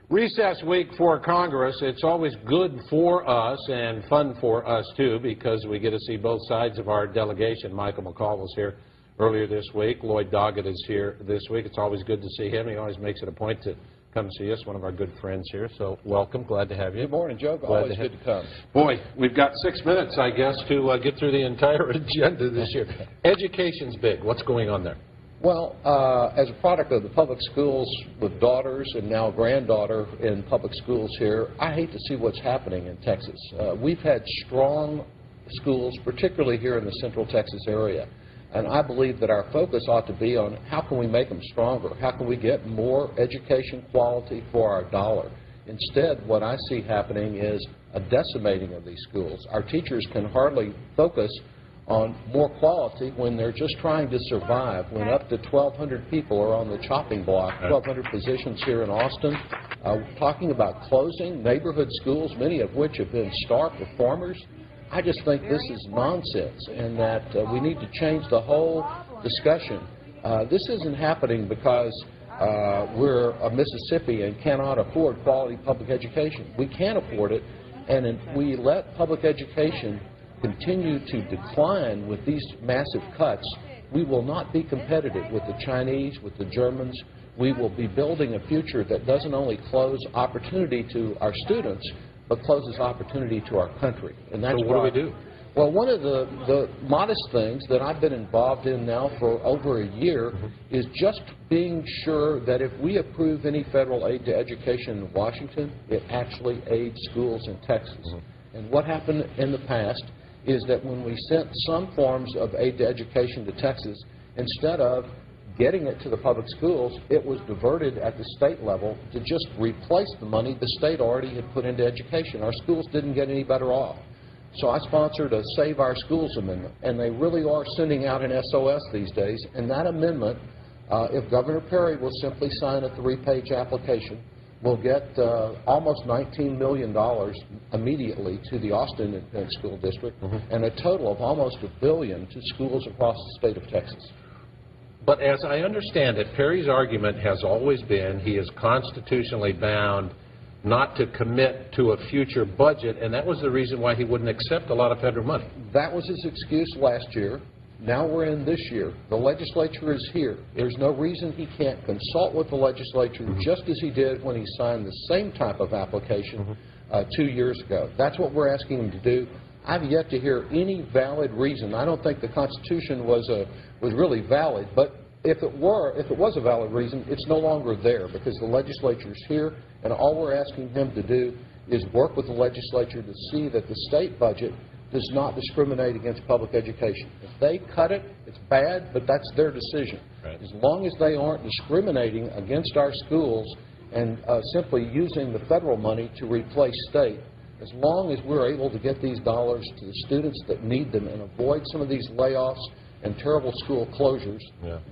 Recess week for Congress. It's always good for us and fun for us, too, because we get to see both sides of our delegation. Michael McCall was here earlier this week. Lloyd Doggett is here this week. It's always good to see him. He always makes it a point to come see us, one of our good friends here. So welcome. Glad to have you. Good morning, Joe. Always good to come. Boy, we've got 6 minutes, I guess, to get through the entire agenda this year. Education's big. What's going on there? Well, as a product of the public schools with daughters and now granddaughter in public schools here, I hate to see what's happening in Texas. We've had strong schools, particularly here in the Central Texas area, and I believe that our focus ought to be on how can we make them stronger, how can we get more education quality for our dollar. Instead, what I see happening is a decimating of these schools. Our teachers can hardly focus on more quality when they're just trying to survive, when up to 1,200 people are on the chopping block, 1,200 positions here in Austin. Talking about closing neighborhood schools, many of which have been star performers. I just think this is nonsense, and that we need to change the whole discussion. This isn't happening because we're a Mississippi and cannot afford quality public education. We can afford it, and if we let public education continue to decline with these massive cuts, we will not be competitive with the Chinese, with the Germans. We will be building a future that doesn't only close opportunity to our students, but closes opportunity to our country. And that's so what do we do? Well, one of the modest things that I've been involved in now for over a year is just being sure that if we approve any federal aid to education in Washington, it actually aids schools in Texas. And what happened in the past is that when we sent some forms of aid to education to Texas, instead of getting it to the public schools, it was diverted at the state level to just replace the money the state already had put into education. Our schools didn't get any better off. So I sponsored a Save Our Schools amendment, and they really are sending out an SOS these days. And that amendment, if Governor Perry will simply sign a 3-page application, we'll get almost $19 million immediately to the Austin Independent School District, and a total of almost $1 billion to schools across the state of Texas. But as I understand it, Perry's argument has always been he is constitutionally bound not to commit to a future budget, and that was the reason why he wouldn't accept a lot of federal money. That was his excuse last year. Now we're in this year. The legislature is here. There's no reason he can't consult with the legislature just as he did when he signed the same type of application 2 years ago. That's what we're asking him to do. I've yet to hear any valid reason. I don't think the Constitution was really valid, but if it was a valid reason, it's no longer there because the legislature is here, and all we're asking him to do is work with the legislature to see that the state budget does not discriminate against public education. If they cut it, it's bad, but that's their decision. Right. As long as they aren't discriminating against our schools and simply using the federal money to replace state, as long as we're able to get these dollars to the students that need them and avoid some of these layoffs and terrible school closures,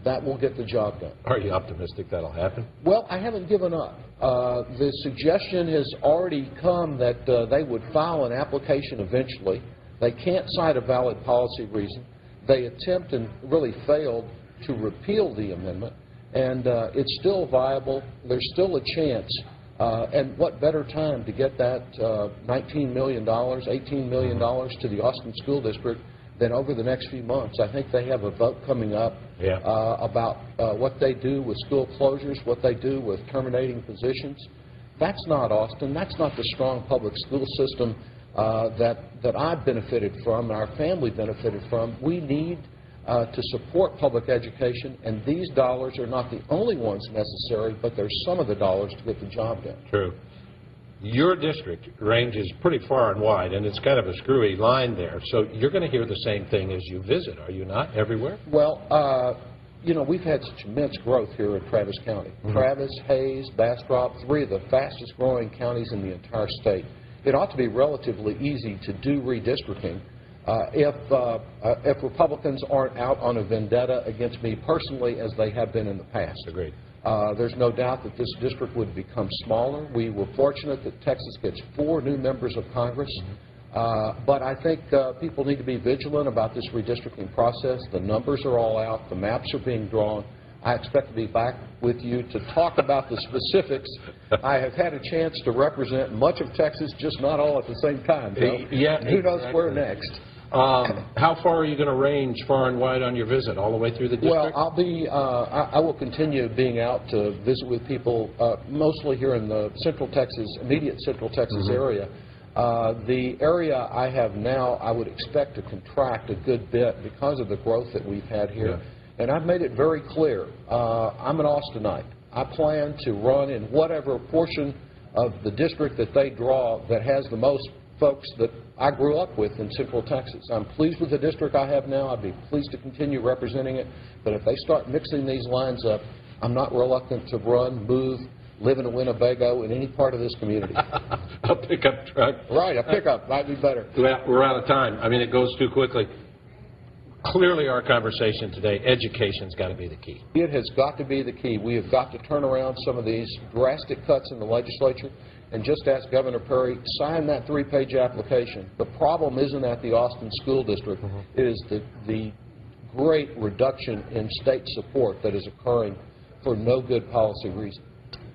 that will get the job done. Are you optimistic that'll happen? Well, I haven't given up. The suggestion has already come that they would file an application eventually. They can't cite a valid policy reason. They attempt and really failed to repeal the amendment, and it's still viable. There's still a chance. And what better time to get that $19 million, $18 million to the Austin School District than over the next few months. I think they have a vote coming up about what they do with school closures, what they do with terminating positions. That's not Austin. That's not the strong public school system that I've benefited from and our family benefited from. We need to support public education, and these dollars are not the only ones necessary, but they're some of the dollars to get the job done. True. Your district ranges pretty far and wide, and it's kind of a screwy line there, so you're going to hear the same thing as you visit, are you not, everywhere? Well, you know, we've had such immense growth here in Travis County. Travis, Hayes, Bastrop, 3 of the fastest growing counties in the entire state. It ought to be relatively easy to do redistricting if Republicans aren't out on a vendetta against me personally as they have been in the past. Agreed. There's no doubt that this district would become smaller. We were fortunate that Texas gets 4 new members of Congress. But I think people need to be vigilant about this redistricting process. The numbers are all out. The maps are being drawn. I expect to be back with you to talk about the specifics. I have had a chance to represent much of Texas, just not all at the same time, Joe. Yeah, and who knows where next. How far are you going to range far and wide on your visit? All the way through the district? Well, I will continue being out to visit with people, mostly here in the Central Texas, immediate Central Texas area. The area I have now, I would expect to contract a good bit because of the growth that we've had here. Yeah. And I've made it very clear, I'm an Austinite. I plan to run in whatever portion of the district that they draw that has the most folks that I grew up with in Central Texas. I'm pleased with the district I have now. I'd be pleased to continue representing it. But if they start mixing these lines up, I'm not reluctant to run, move, live in a Winnebago in any part of this community. A pickup truck. Right, a pickup might be better. Well, we're out of time. I mean, it goes too quickly. Clearly, our conversation today, education's got to be the key. It has got to be the key. We have got to turn around some of these drastic cuts in the legislature and just ask Governor Perry, sign that 3-page application. The problem isn't at the Austin School District. It is the great reduction in state support that is occurring for no good policy reason.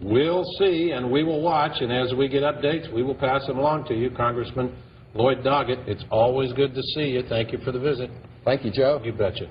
We'll see, and we will watch, and as we get updates, we will pass them along to you. Congressman Lloyd Doggett, it's always good to see you. Thank you for the visit. Thank you, Joe. You betcha.